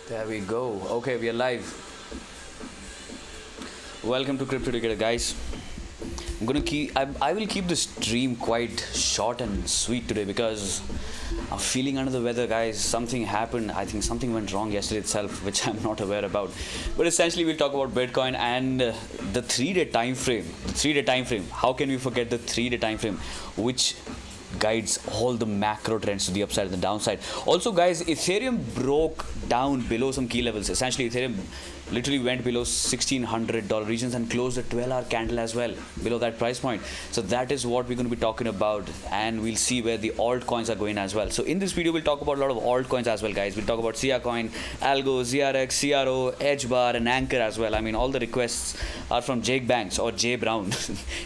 There we go. Okay, we are live. Welcome to Crypto Together, guys. I will keep the stream quite short and sweet today because I'm feeling under the weather, guys. Something happened. I think something went wrong yesterday itself, which I'm not aware about. But essentially, we'll talk about Bitcoin and the 3-day time frame. The 3-day time frame. How can we forget the 3-day time frame, which guides all the macro trends to the upside and the downside. Also, guys, Ethereum broke down below some key levels. Essentially, Ethereum literally went below $1,600 regions and closed a 12-hour candle as well below that price point. So that is what we're going to be talking about, and we'll see where the altcoins are going as well. So in this video, we'll talk about a lot of altcoins as well, guys. We'll talk about Sia Coin, ALGO, ZRX, CRO, HBAR, and Anchor as well. I mean, all the requests are from Jake Banks or Jay Brown.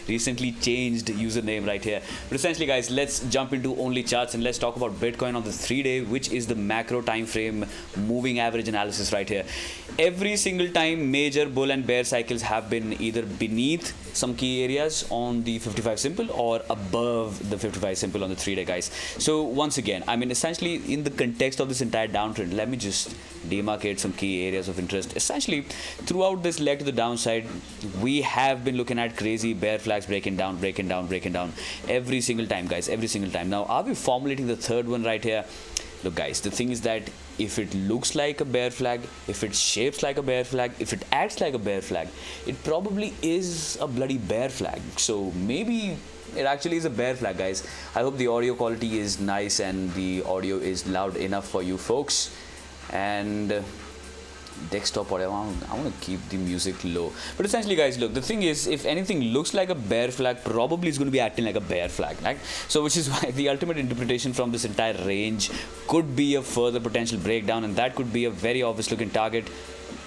Recently changed username right here. But essentially, guys, let's jump into only charts and let's talk about Bitcoin on the 3-day, which is the macro time frame moving average analysis right here. Every single time major bull and bear cycles have been either beneath some key areas on the 55 simple or above the 55 simple on the 3-day, guys. So once again, I mean, essentially in the context of this entire downtrend, let me just demarcate some key areas of interest. Essentially, throughout this leg to the downside, we have been looking at crazy bear flags breaking down every single time, guys, every single time. Now, are we formulating the third one right here? Look, guys, the thing is that if it looks like a bear flag, if it shapes like a bear flag, if it acts like a bear flag, it probably is a bloody bear flag. So maybe it actually is a bear flag, guys. I hope the audio quality is nice and the audio is loud enough for you folks. And desktop, whatever, I want to keep the music low. But essentially, guys, look, the thing is, if anything looks like a bear flag, probably it's going to be acting like a bear flag, right? So which is why the ultimate interpretation from this entire range could be a further potential breakdown, and that could be a very obvious looking target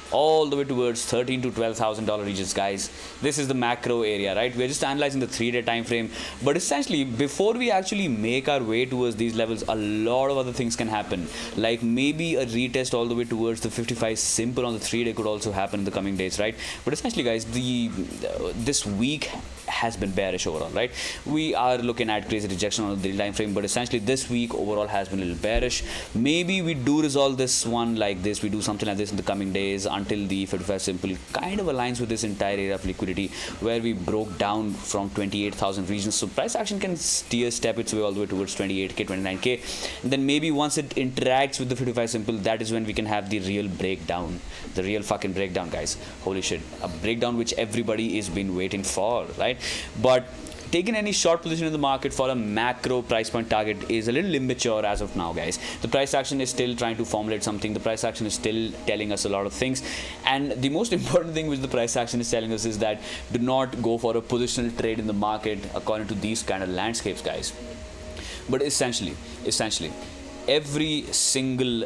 all the way towards $13,000 to $12,000 regions, guys. This is the macro area, right? We're just analyzing the 3-day time frame, but essentially before we actually make our way towards these levels, a lot of other things can happen, like maybe a retest all the way towards the 55 simple on the 3-day could also happen in the coming days, right? But essentially, guys, this week has been bearish overall, right? We are looking at crazy rejection on the daily time frame, but essentially this week overall has been a little bearish. Maybe we do resolve this one like this, we do something like this in the coming days until the 55 simple kind of aligns with this entire area of liquidity where we broke down from 28,000 regions. So price action can step its way all the way towards 28k, 29k, and then maybe once it interacts with the 55 simple, that is when we can have the real breakdown, the real fucking breakdown, guys. Holy shit, a breakdown which everybody has been waiting for, right? But taking any short position in the market for a macro price point target is a little immature as of now, guys. The price action is still trying to formulate something. The price action is still telling us a lot of things, and the most important thing which the price action is telling us is that do not go for a positional trade in the market according to these kind of landscapes, guys. But essentially every single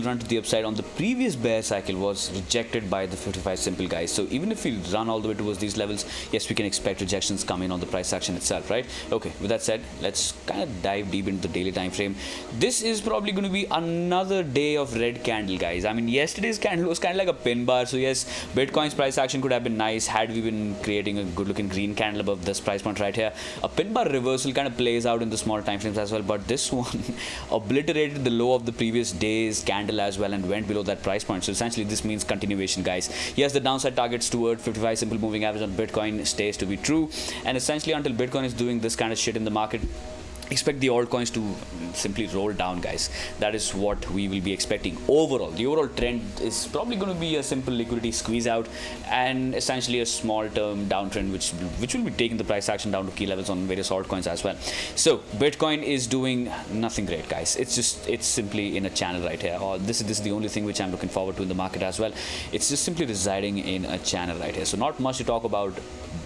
run to the upside on the previous bear cycle was rejected by the 55 simple, guys. So even if we run all the way towards these levels, yes, we can expect rejections coming on the price action itself, right? Okay, with that said, let's kind of dive deep into the daily time frame. This is probably going to be another day of red candle, guys. I mean, yesterday's candle was kind of like a pin bar. So yes, Bitcoin's price action could have been nice had we been creating a good looking green candle above this price point right here. A pin bar reversal kind of plays out in the small time frames as well, but this one obliterated the low of the previous day's candle as well and went below that price point. So essentially this means continuation, guys. Yes, the downside targets toward 55 simple moving average on Bitcoin stays to be true, and essentially until Bitcoin is doing this kind of shit in the market, expect the altcoins to simply roll down, guys. That is what we will be expecting. Overall, the overall trend is probably going to be a simple liquidity squeeze out and essentially a small term downtrend which will be taking the price action down to key levels on various altcoins as well. So Bitcoin is doing nothing great, guys. It's simply in a channel right here. This is the only thing which I'm looking forward to in the market as well. It's just simply residing in a channel right here. So not much to talk about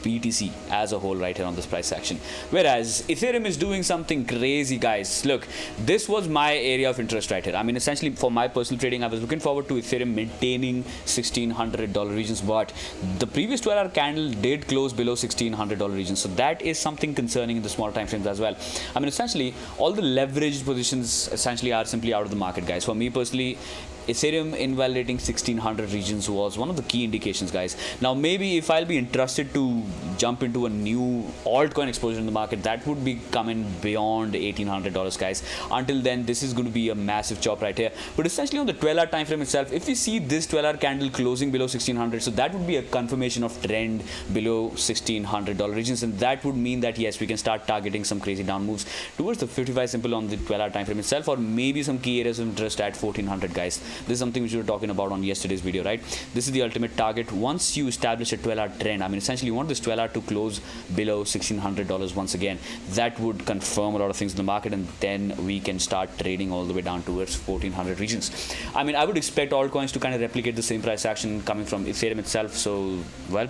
BTC as a whole right here on this price action, whereas Ethereum is doing something crazy, guys. Look, this was my area of interest right here. I mean, essentially for my personal trading, I was looking forward to Ethereum maintaining $1,600 regions, but the previous 12-hour candle did close below $1,600 regions, so that is something concerning in the small time frames as well. I mean, essentially all the leveraged positions essentially are simply out of the market, guys. For me personally, Ethereum invalidating 1600 regions was one of the key indications, guys. Now, maybe if I'll be interested to jump into a new altcoin exposure in the market, that would be coming beyond $1,800, guys. Until then, this is going to be a massive chop right here. But essentially on the 12-hour time frame itself, if we see this 12-hour candle closing below 1600, so that would be a confirmation of trend below $1,600 regions, and that would mean that yes, we can start targeting some crazy down moves towards the 55 simple on the 12-hour time frame itself, or maybe some key areas of interest at 1400, guys. This is something which we were talking about on yesterday's video, right? This is the ultimate target. Once you establish a 12-hour trend, I mean, essentially you want this 12-hour to close below $1,600 once again. That would confirm a lot of things in the market, and then we can start trading all the way down towards 1400 regions. I mean, I would expect altcoins to kind of replicate the same price action coming from Ethereum itself. So, well,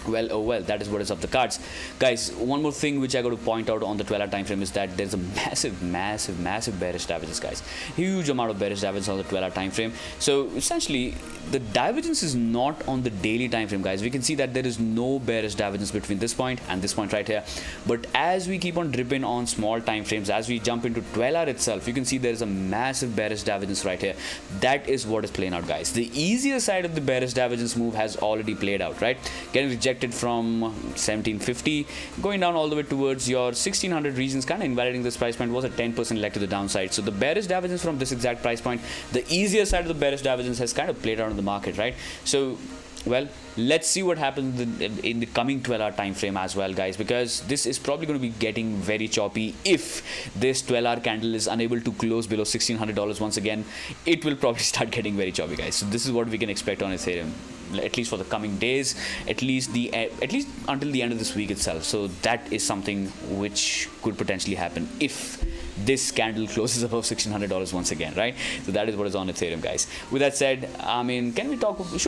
that is what is up the cards, guys. One more thing which I got to point out on the 12-hour time frame is that there's a massive bearish divergence, guys. Huge amount of bearish divergence on the 12-hour time frame. So essentially the divergence is not on the daily time frame, guys. We can see that there is no bearish divergence between this point and this point right here, but as we keep on dripping on small time frames, as we jump into 12-hour itself, you can see there is a massive bearish divergence right here. That is what is playing out, guys. The easier side of the bearish divergence move has already played out, right? Getting rejected from 1750, going down all the way towards your 1600 regions, kind of invalidating this price point, was a 10% leg to the downside. So the bearish divergence from this exact price point, the easier side of the bearish divergence, has kind of played out in the market, right? So, well, let's see what happens in the coming 12-hour time frame as well, guys, because this is probably going to be getting very choppy. If this 12-hour candle is unable to close below $1,600 once again, it will probably start getting very choppy, guys. So this is what we can expect on Ethereum, at least for the coming days, at least until the end of this week itself. So that is something which could potentially happen if this candle closes above $1,600 once again, right? So that is what is on Ethereum, guys. With that said, I mean, should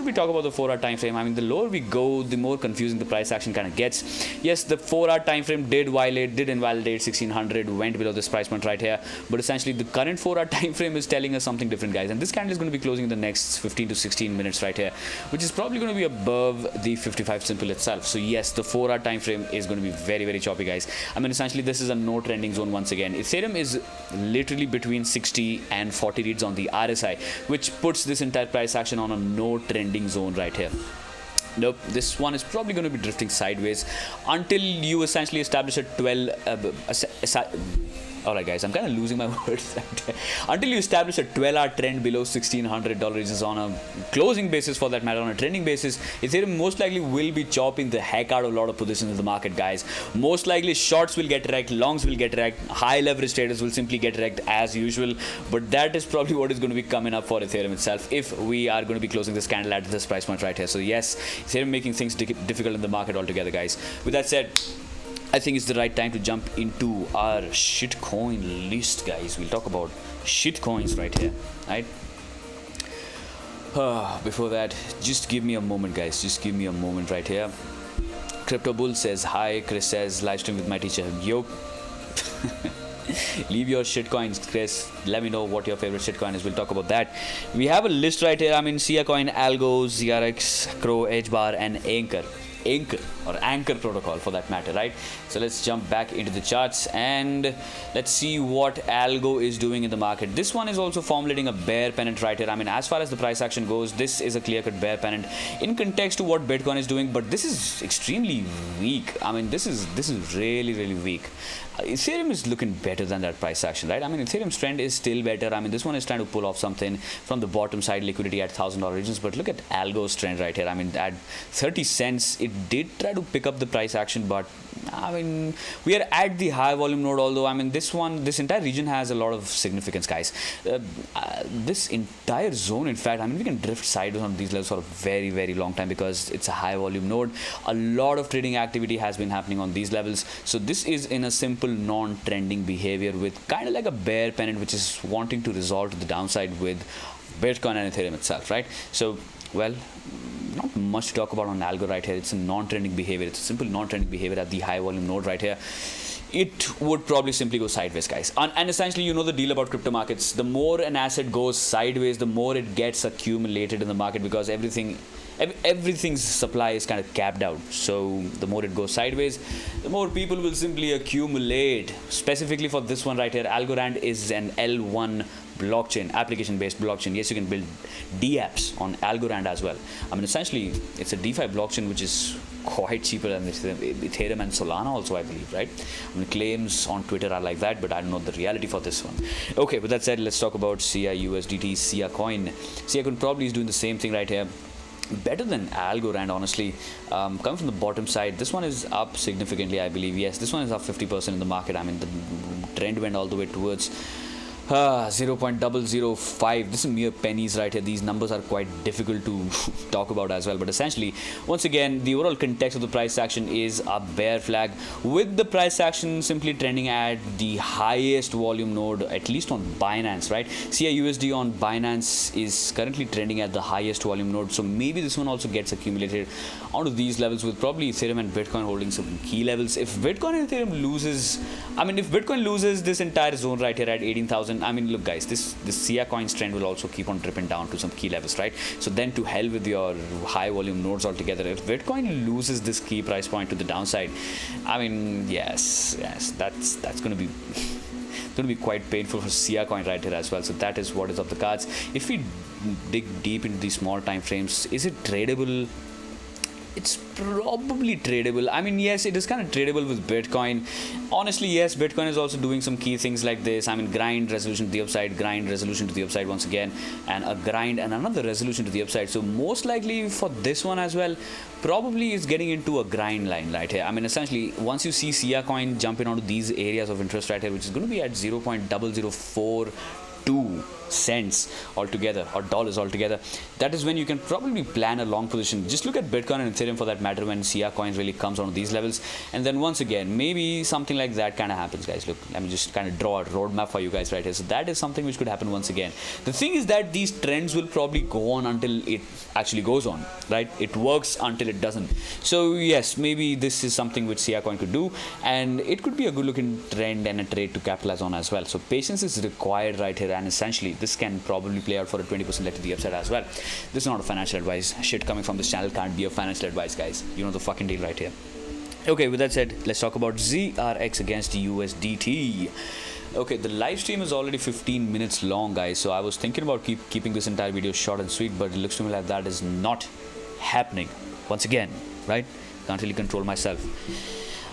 we talk about the 4-hour time frame? I mean, the lower we go, the more confusing the price action kind of gets. Yes, the 4-hour time frame did invalidate 1600, went below this price point right here, but essentially the current 4-hour time frame is telling us something different, guys. And this candle is going to be closing in the next 15 to 16 minutes right here, which is probably going to be above the 55 simple itself. So yes, the 4-hour time frame is going to be very choppy, guys. I mean, essentially this is a no trending zone once again. Ethereum is literally between 60 and 40 reads on the RSI, which puts this entire price action on a no trending zone right here. Nope, this one is probably going to be drifting sideways until you essentially establish a 12 alright, guys, I'm kind of losing my words. Until you establish a 12-hour trend below $1,600 regions on a closing basis, for that matter, on a trending basis, Ethereum most likely will be chopping the heck out of a lot of positions in the market, guys. Most likely shorts will get wrecked, longs will get wrecked, high leverage traders will simply get wrecked as usual. But that is probably what is going to be coming up for Ethereum itself if we are going to be closing this candle at this price point right here. So yes, Ethereum making things difficult in the market altogether, guys. With that said, I think it's the right time to jump into our shitcoin list, guys. We'll talk about shitcoins right here, right? Before that, just give me a moment, guys. Just give me a moment right here. Crypto Bull says hi. Chris says live stream with my teacher. Yo. Leave your shitcoins, Chris. Let me know what your favorite shitcoin is. We'll talk about that. We have a list right here. I mean, Sia Coin, ALGO, ZRX, Crow, HBAR, and Anchor protocol for that matter, right? So let's jump back into the charts and let's see what ALGO is doing in the market. This one is also formulating a bear pennant right here. I mean, as far as the price action goes, this is a clear-cut bear pennant in context to what Bitcoin is doing, but this is extremely weak. I mean, this is really weak. Ethereum is looking better than that price action, right? I mean, Ethereum's trend is still better. I mean, this one is trying to pull off something from the bottom side, liquidity at $1,000 regions, but look at ALGO's trend right here. I mean, at 30 cents, it did try to pick up the price action, but I mean, we are at the high volume node, although I mean, this entire region has a lot of significance, guys. This entire zone, in fact, I mean, we can drift sideways on these levels for a very long time because it's a high volume node. A lot of trading activity has been happening on these levels. So this is in a simple non-trending behavior with kind of like a bear pennant, which is wanting to resolve to the downside with Bitcoin and Ethereum itself, right? So, well, not much to talk about on ALGO right here. It's a non-trending behavior. It's a simple non-trending behavior at the high volume node right here. It would probably simply go sideways, guys. And essentially, you know the deal about crypto markets. The more an asset goes sideways, the more it gets accumulated in the market because everything's supply is kind of capped out. So the more it goes sideways, the more people will simply accumulate. Specifically for this one right here, Algorand is an L1 blockchain, application-based blockchain. Yes, you can build dApps on Algorand as well. I mean, essentially, it's a DeFi blockchain which is quite cheaper than Ethereum and Solana also, I believe, right? I mean, claims on Twitter are like that, but I don't know the reality for this one. Okay, with that said, let's talk about SIA USDT, SIA coin. SIA coin probably is doing the same thing right here. Better than Algorand, honestly. Coming from the bottom side, this one is up significantly, I believe. Yes, this one is up 50% in the market. I mean, the trend went all the way towards 0.005. This is mere pennies right here. These numbers are quite difficult to talk about as well, but essentially, once again, the overall context of the price action is a bear flag, with the price action simply trending at the highest volume node, at least on Binance, right? CIUSD on Binance is currently trending at the highest volume node, so maybe this one also gets accumulated onto these levels, with probably Ethereum and Bitcoin holding some key levels. If Bitcoin and Ethereum loses, I mean, if Bitcoin loses this entire zone right here at 18,000, I mean, look guys, this SIA coins trend will also keep on dripping down to some key levels, right? So then to hell with your high volume nodes altogether. If Bitcoin loses this key price point to the downside, I mean, yes, that's going to be quite painful for SIA coin right here as well. So that is what is up the cards. If we dig deep into these small time frames, is it tradable? It's probably tradable. I mean, yes, it is kind of tradable with Bitcoin. Honestly, yes, Bitcoin is also doing some key things like this. I mean, grind, resolution to the upside, grind, resolution to the upside once again, and a grind and another resolution to the upside. So most likely for this one as well, probably is getting into a grind line right here. I mean, essentially, once you see SIA coin jumping onto these areas of interest right here, which is going to be at 0.0042 cents altogether, or dollars altogether, that is when you can probably plan a long position. Just look at Bitcoin and Ethereum for that matter, when SIA coins really comes on these levels, and then once again maybe something like that kind of happens, guys. Look, let me just kind of draw a roadmap for you guys right here. So that is something which could happen once again. The thing is that these trends will probably go on until it actually goes on, right? It works until it doesn't. So yes, maybe this is something which SIA coin could do, and it could be a good looking trend and a trade to capitalize on as well. So patience is required right here, and essentially this can probably play out for a 20% leg to the upside as well. This is not a financial advice. Shit coming from this channel can't be a financial advice, guys. You know the fucking deal right here. Okay, with that said, let's talk about ZRX against USDT. Okay, the live stream is already 15 minutes long, guys, so I was thinking about keeping this entire video short and sweet, but it looks to me like that is not happening once again, right? Can't really control myself.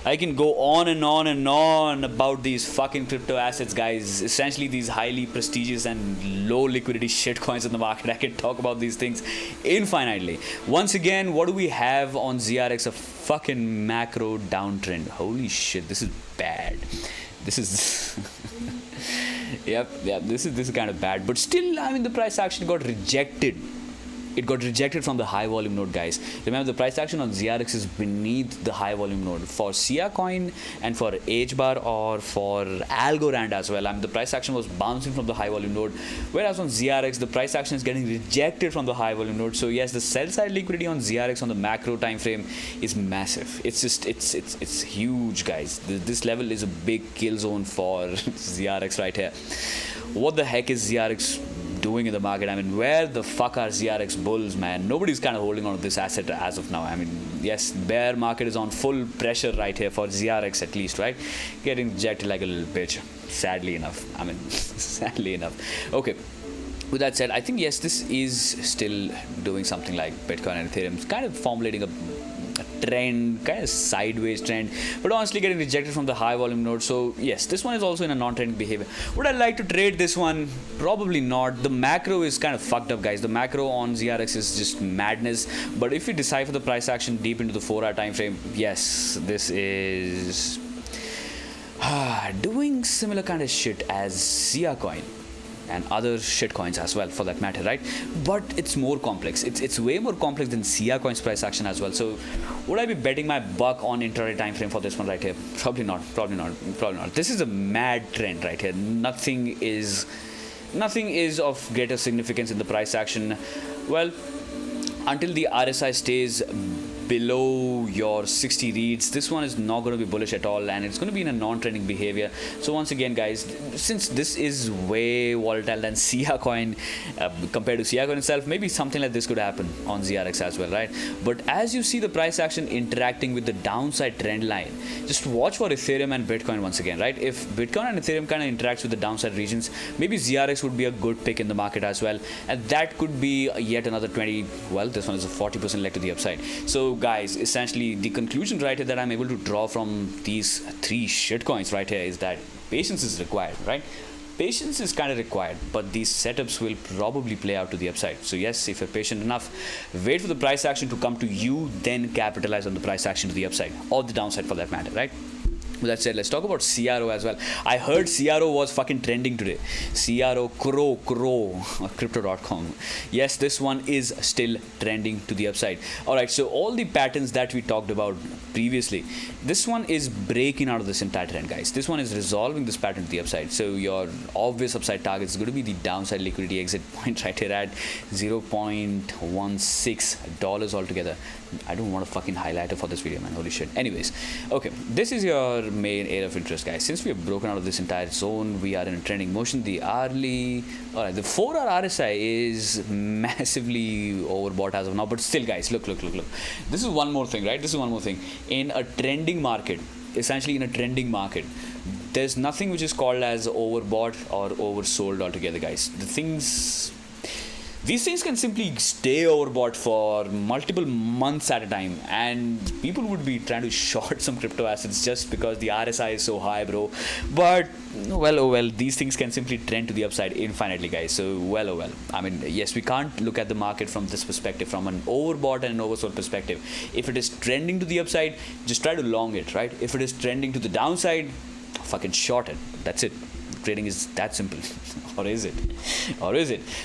I can go on and on and on about these fucking crypto assets, guys. Essentially, these highly prestigious and low liquidity shit coins in the market. I can talk about these things infinitely. Once again, what do we have on ZRX? A fucking macro downtrend. Holy shit, this is bad. This is yep, this is kind of bad. But still, I mean, the price actually got rejected. It got rejected from the high volume node, guys. Remember, the price action on ZRX is beneath the high volume node. For SIA coin and for HBAR or for Algorand as well, I mean, the price action was bouncing from the high volume node, whereas on ZRX the price action is getting rejected from the high volume node. So yes, the sell side liquidity on ZRX on the macro time frame is massive. It's just it's huge, guys. This level is a big kill zone for ZRX right here. What the heck is ZRX doing in the market? I mean, where the fuck are ZRX bulls, man? Nobody's kind of holding on to this asset as of now. I mean, yes, bear market is on full pressure right here for ZRX at least, right? Getting rejected like a little bitch, sadly enough. I mean, sadly enough. Okay, with that said, I think yes, this is still doing something like Bitcoin and Ethereum. It's kind of formulating a trend, kind of sideways trend, but honestly getting rejected from the high volume node. So yes, this one is also in a non-trending behavior. Would I like to trade this one? Probably not. The macro is kind of fucked up, guys. The macro on ZRX is just madness. But if we decipher the price action deep into the 4-hour time frame, yes, this is doing similar kind of shit as SIA coin and other shit coins as well, for that matter, right? But it's more complex. It's way more complex than SIA coin's price action as well. So would I be betting my buck on intraday time frame for this one right here? Probably not. This is a mad trend right here. Nothing is of greater significance in the price action, well, until the RSI stays below your 60 reads, this one is not going to be bullish at all, and it's going to be in a non-trending behavior. So once again, guys, since this is way volatile than SIA coin compared to SIA coin itself, maybe something like this could happen on ZRX as well, right? But as you see the price action interacting with the downside trend line, just watch for Ethereum and Bitcoin once again, right? If Bitcoin and Ethereum kind of interacts with the downside regions, maybe ZRX would be a good pick in the market as well, and that could be yet another 20. Well, this one is a 40% leg to the upside. So guys, essentially the conclusion right here that I'm able to draw from these three shitcoins right here is that patience is required, right? Patience is kind of required, but these setups will probably play out to the upside. So yes, if you're patient enough, wait for the price action to come to you, then capitalize on the price action to the upside or the downside for that matter, right? With that said, let's talk about CRO as well. I heard CRO was fucking trending today. CRO, crypto.com. Yes, this one is still trending to the upside. Alright, so all the patterns that we talked about previously, this one is breaking out of this entire trend, guys. This one is resolving this pattern to the upside. So your obvious upside target is going to be the downside liquidity exit point right here at $0.16 altogether. I don't want a fucking highlighter for this video, man. Holy shit. Anyways, okay, this is your main area of interest, guys. Since we have broken out of this entire zone, we are in a trending motion. The hourly, alright, the 4-hour RSI is massively overbought as of now, but still, guys, look. This is one more thing, right? This is one more thing. In a trending market, essentially in a trending market, there's nothing which is called as overbought or oversold altogether, guys. These things can simply stay overbought for multiple months at a time, and people would be trying to short some crypto assets just because the RSI is so high, bro. But well, oh well, these things can simply trend to the upside infinitely, guys. So well, oh well. I mean, yes, we can't look at the market from this perspective, from an overbought and an oversold perspective. If it is trending to the upside, just try to long it, right? If it is trending to the downside, fucking short it. That's it. Trading is that simple. Or is it?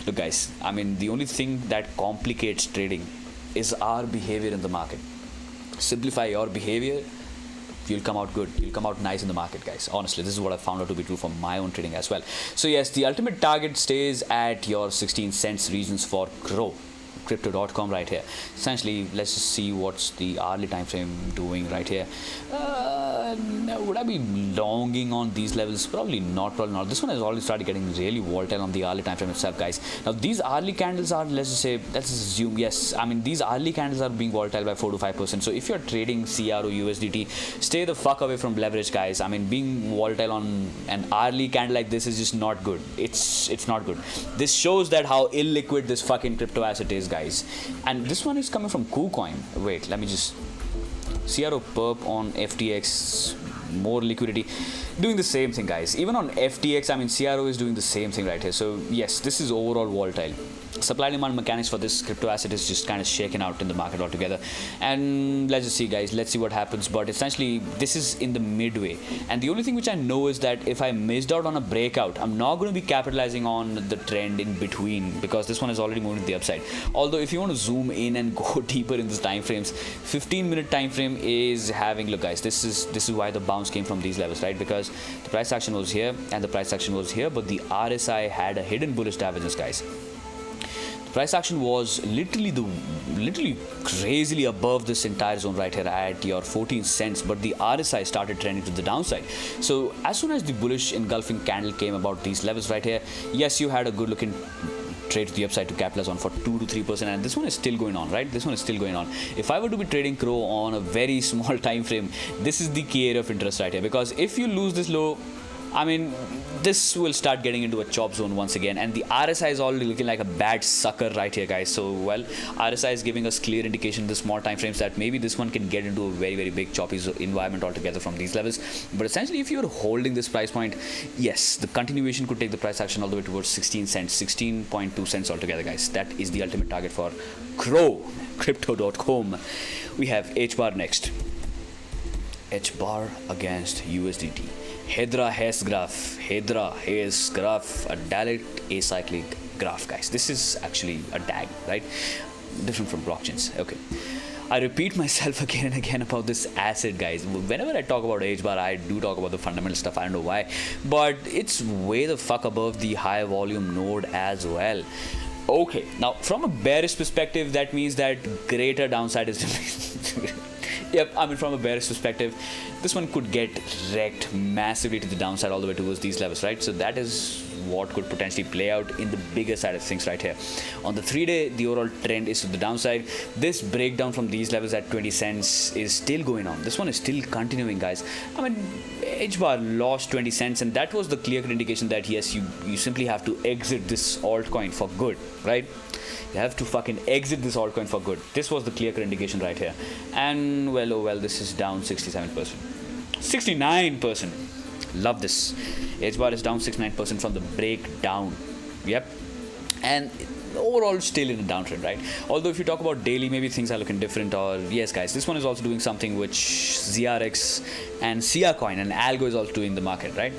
Look, guys, I mean, the only thing that complicates trading is our behavior in the market. Simplify your behavior, you'll come out good. You'll come out nice in the market, guys. Honestly, this is what I found out to be true from my own trading as well. So yes, the ultimate target stays at your 16 cents regions for crypto.com right here. Essentially, let's just see what's the hourly time frame doing right here. Would I be longing on these levels? Probably not. This one has already started getting really volatile on the hourly time frame itself, guys. Now these hourly candles are, let's assume, yes, I mean, these hourly candles are being volatile by 4 to 5%. So if you're trading CRO USDT, stay the fuck away from leverage, guys. I mean, being volatile on an hourly candle like this is just not good. It's not good. This shows that how illiquid this fucking crypto asset is, guys. And this one is coming from KuCoin. Wait, let me just CRO perp on FTX, more liquidity, doing the same thing, guys. Even on FTX, I mean, CRO is doing the same thing right here. So yes, this is overall volatile. Supply demand mechanics for this crypto asset is just kind of shaken out in the market altogether. And let's just see, guys, let's see what happens. But essentially, this is in the midway, and the only thing which I know is that if I missed out on a breakout, I'm not going to be capitalizing on the trend in between, because this one is already moving to the upside. Although if you want to zoom in and go deeper in this time frames, 15-minute time frame is having, look, guys, this is why the bounce came from these levels, right? Because the price action was here and the price action was here, but the RSI had a hidden bullish divergence, guys. Price action was literally crazily above this entire zone right here at your 14 cents, but the RSI started trending to the downside. So as soon as the bullish engulfing candle came about these levels right here, yes, you had a good looking trade to the upside to capitalize on for 2 to 3%, and this one is still going on, right? This one is still going on. If I were to be trading Crow on a very small time frame, this is the key area of interest right here, because if you lose this low, I mean, this will start getting into a chop zone once again, and the RSI is already looking like a bad sucker right here, guys. So, well, RSI is giving us clear indication in the small time frames that maybe this one can get into a very, very big choppy environment altogether from these levels. But essentially, if you're holding this price point, yes, the continuation could take the price action all the way towards 16 cents, 16.2 cents altogether, guys. That is the ultimate target for crypto.com. We have HBAR next. HBAR against USDT. Hedra Hess graph, a direct acyclic graph, guys. This is actually a DAG, right? Different from blockchains. Okay. I repeat myself again and again about this asset, guys. Whenever I talk about HBAR, I do talk about the fundamental stuff. I don't know why, but it's way the fuck above the high volume node as well. Okay, now from a bearish perspective, that means that greater downside is Yep, I mean, from a bearish perspective, this one could get wrecked massively to the downside all the way towards these levels, right? So that is what could potentially play out in the bigger side of things right here. On the 3-day, the overall trend is to the downside. This breakdown from these levels at 20 cents is still going on. This one is still continuing, guys. I mean, HBAR lost 20 cents, and that was the clear-cut indication that yes, you simply have to exit this altcoin for good, right? You have to fucking exit this altcoin for good. This was the clear-cut indication right here. And well, oh well, this is down 67%. 69%. Love this. HBAR is down 69% from the breakdown. Yep. And overall still in a downtrend, right? Although if you talk about daily, maybe things are looking different. Or yes, guys, this one is also doing something which ZRX and Sia coin and ALGO is also doing in the market, right?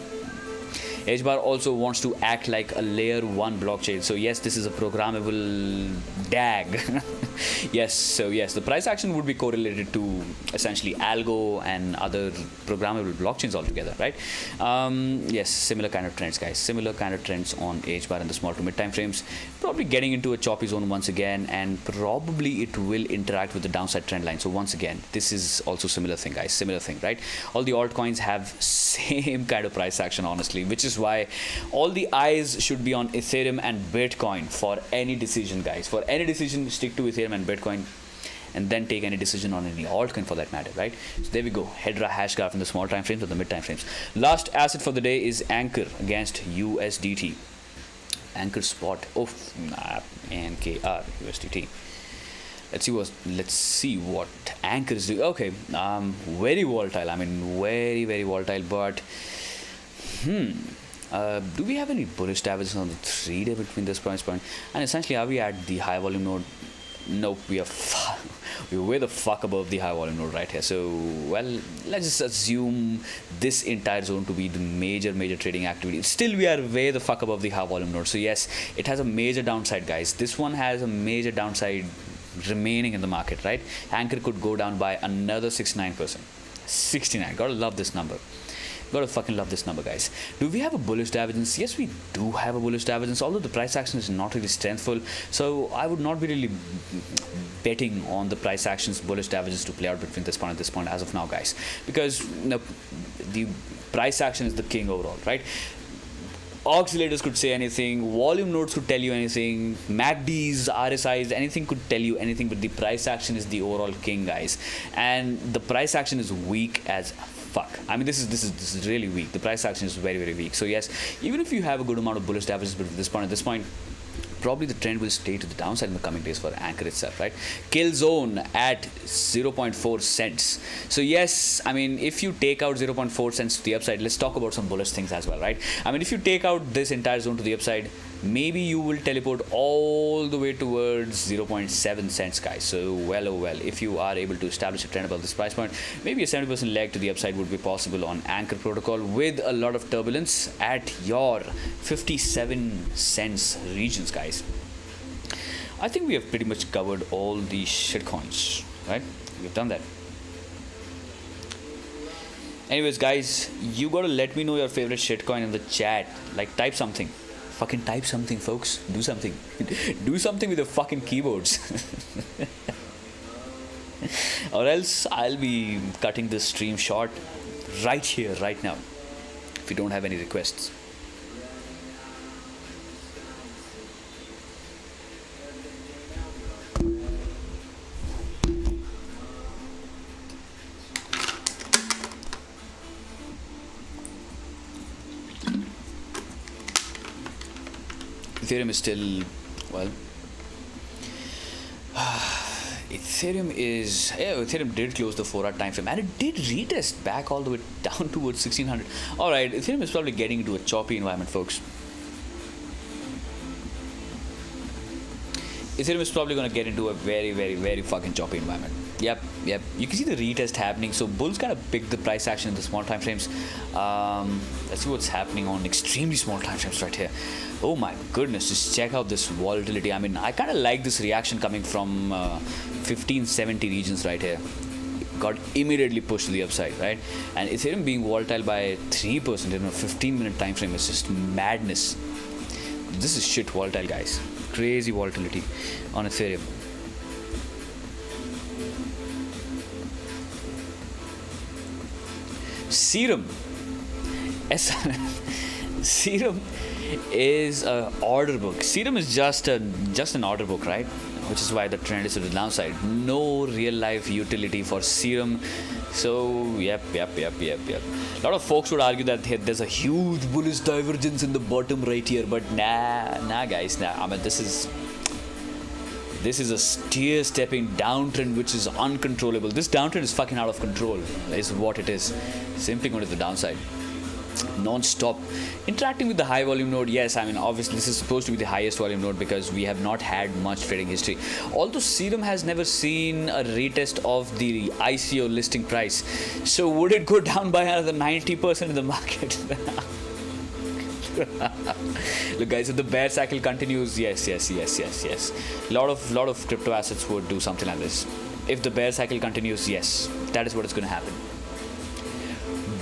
HBAR also wants to act like a layer 1 blockchain. So yes, this is a programmable DAG. Yes, so yes, the price action would be correlated to essentially ALGO and other programmable blockchains altogether, right? Yes, similar kind of trends, guys. Similar kind of trends on HBAR in the small to mid time frames. Probably getting into a choppy zone once again, and probably it will interact with the downside trend line. So once again, this is also similar thing, guys. Similar thing, right? All the altcoins have same kind of price action, honestly, which is why all the eyes should be on Ethereum and Bitcoin for any decision, guys. For any decision, stick to Ethereum and Bitcoin, and then take any decision on any altcoin for that matter, right? So there we go. Hedra hash graph in the small time frames or the mid time frames. Last asset for the day is Anchor against USDT. Anchor spot of NKR USDT. Let's see what Anchor is doing. Okay, very volatile. I mean, very volatile. But do we have any bullish divergence on the 3-day between this price point? And essentially, are we at the high volume node? Nope, we're way the fuck above the high volume node right here. So, well, let's just assume this entire zone to be the major trading activity. Still, we are way the fuck above the high volume node. So yes, it has a major downside, guys. This one has a major downside remaining in the market, right? Anchor could go down by another 69%. 69. Gotta love this number. Gotta fucking love this number, guys. Do we have a bullish divergence? Yes, we do have a bullish divergence, although the price action is not really strengthful. So I would not be really betting on the price action's bullish divergence to play out between this point and this point as of now, guys, because the price action is the king overall, right? Oscillators could say anything, volume nodes could tell you anything, MACDs, RSIs, anything could tell you anything, but the price action is the overall king, guys. And the price action is weak as fuck. I mean, this is really weak. The price action is very weak. So yes, even if you have a good amount of bullish divergence between this point and this point, probably the trend will stay to the downside in the coming days for Anchor itself, right? Kill zone at 0.4 cents. So yes, I mean, if you take out 0.4 cents to the upside, let's talk about some bullish things as well, right? I mean, if you take out this entire zone to the upside, maybe you will teleport all the way towards 0.7 cents, guys. So well, oh well, if you are able to establish a trend above this price point, maybe a 70% leg to the upside would be possible on Anchor protocol with a lot of turbulence at your 57 cents regions, guys. I think we have pretty much covered all the shitcoins, right? We've done that. Anyways, guys, you gotta let me know your favorite shitcoin in the chat. Like, type something. Fucking type something, folks. Do something. Do something with your fucking keyboards. Or else I'll be cutting this stream short right here, right now, if you don't have any requests. Ethereum is still, well, Ethereum did close the 4-hour time frame, and it did retest back all the way down towards 1600. All right, Ethereum is probably getting into a choppy environment, folks. Ethereum is probably going to get into a very fucking choppy environment. Yep. You can see the retest happening. So bulls kind of picked the price action in the small time frames. Let's see what's happening on extremely small time frames right here. Oh my goodness, just check out this volatility. I mean, I kind of like this reaction coming from 1570 regions right here. Got immediately pushed to the upside, right? And Ethereum being volatile by 3% in a 15-minute time frame is just madness. This is shit volatile, guys. Crazy volatility on Ethereum. Serum. Serum is a order book. Serum is just an order book, right? Which is why the trend is to the downside. No real life utility for Serum. So yep. A lot of folks would argue that there's a huge bullish divergence in the bottom right here, but nah guys, nah. I mean, this is a stepping downtrend which is uncontrollable. This downtrend is fucking out of control, is what it is. Simply going to the downside. Non-stop interacting with the high volume node. Yes, I mean, obviously this is supposed to be the highest volume node because we have not had much trading history. Although Serum has never seen a retest of the ICO listing price, so would it go down by another 90% in the market? Look guys, if the bear cycle continues, yes, lot of crypto assets would do something like this. If the bear cycle continues, yes, that is what is going to happen.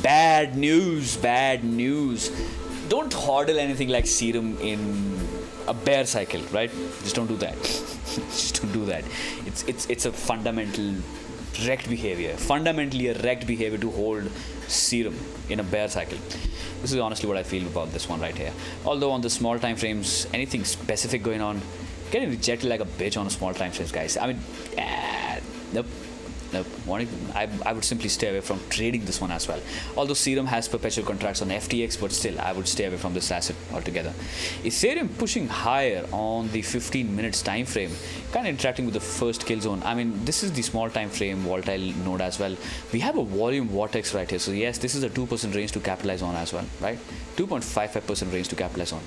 Bad news. Don't hodl anything like Serum in a bear cycle, right? Just don't do that. Just don't do that. It's a fundamental wrecked behavior. Fundamentally a wrecked behavior to hold Serum in a bear cycle. This is honestly what I feel about this one right here. Although on the small time frames, anything specific going on, getting rejected like a bitch on a small time frames, guys. I mean, nope. I would simply stay away from trading this one as well. Although Serum has perpetual contracts on FTX, but still, I would stay away from this asset altogether. Ethereum pushing higher on the 15 minutes time frame, kind of interacting with the first kill zone. I mean, this is the small time frame volatile node as well. We have a volume vortex right here. So yes, this is a 2% range to capitalize on as well, right? 2.55% range to capitalize on.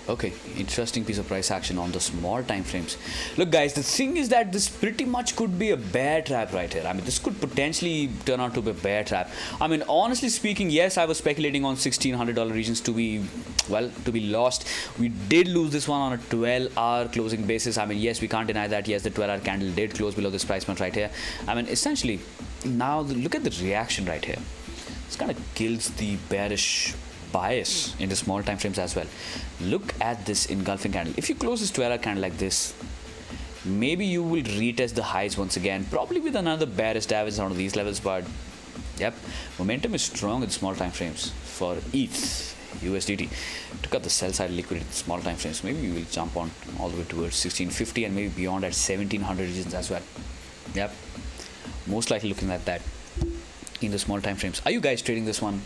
Okay, interesting piece of price action on the small time frames. Look guys, the thing is that this pretty much could be a bear trap right here. I mean, this could potentially turn out to be a bear trap. I mean, honestly speaking, yes, I was speculating on $1,600 regions to be lost. We did lose this one on a 12-hour closing basis. I mean, yes, we can't deny that. Yes, the 12-hour candle did close below this price point right here. I mean, essentially, now look at the reaction right here. This kind of kills the bearish bias in the small time frames as well. Look at this engulfing candle. If you close this 12-hour candle like this, maybe you will retest the highs once again, probably with another bearish divergence on these levels. But yep, momentum is strong in small time frames for ETH USDT. Took out the sell side liquidity in small time frames. Maybe we will jump on all the way towards 1650 and maybe beyond at 1700 regions as well. Yep, most likely looking at that in the small time frames. Are you guys trading this one?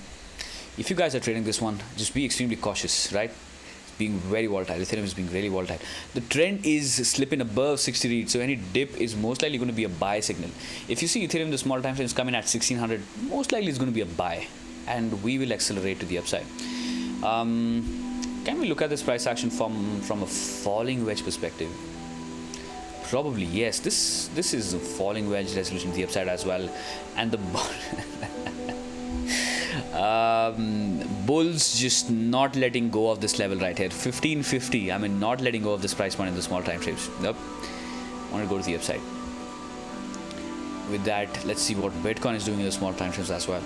If you guys are trading this one, just be extremely cautious, right? It's being very volatile. Ethereum is being really volatile. The trend is slipping above 60 reads, so any dip is most likely going to be a buy signal. If you see Ethereum, the small time frames coming at 1600, most likely it's going to be a buy, and we will accelerate to the upside. Can we look at this price action from a falling wedge perspective? Probably yes. This is a falling wedge resolution to the upside as well, and the bulls just not letting go of this level right here, 1550. I mean, not letting go of this price point in the small time frames. Nope. Want to go to the upside. With that, let's see what Bitcoin is doing in the small time frames as well.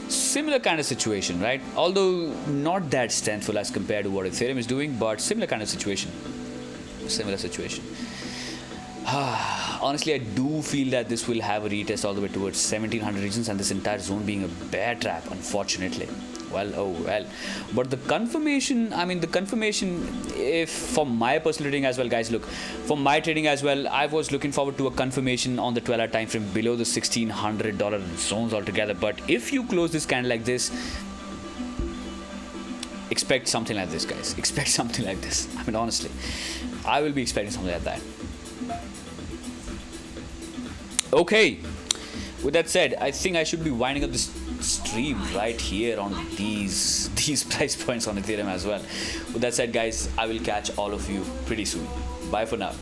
Similar kind of situation, right? Although not that strengthful as compared to what Ethereum is doing, but similar kind of situation. Similar situation. Honestly, I do feel that this will have a retest all the way towards 1700 regions, and this entire zone being a bear trap, unfortunately. Well, oh well. But the confirmation, if for my personal trading as well, guys, look, for my trading as well, I was looking forward to a confirmation on the 12-hour time frame below the $1,600 zones altogether. But if you close this candle like this, expect something like this, guys. Expect something like this. I mean, honestly, I will be expecting something like that. Okay, with that said, I think I should be winding up this stream right here on these price points on Ethereum as well. With that said, guys, I will catch all of you pretty soon. Bye for now.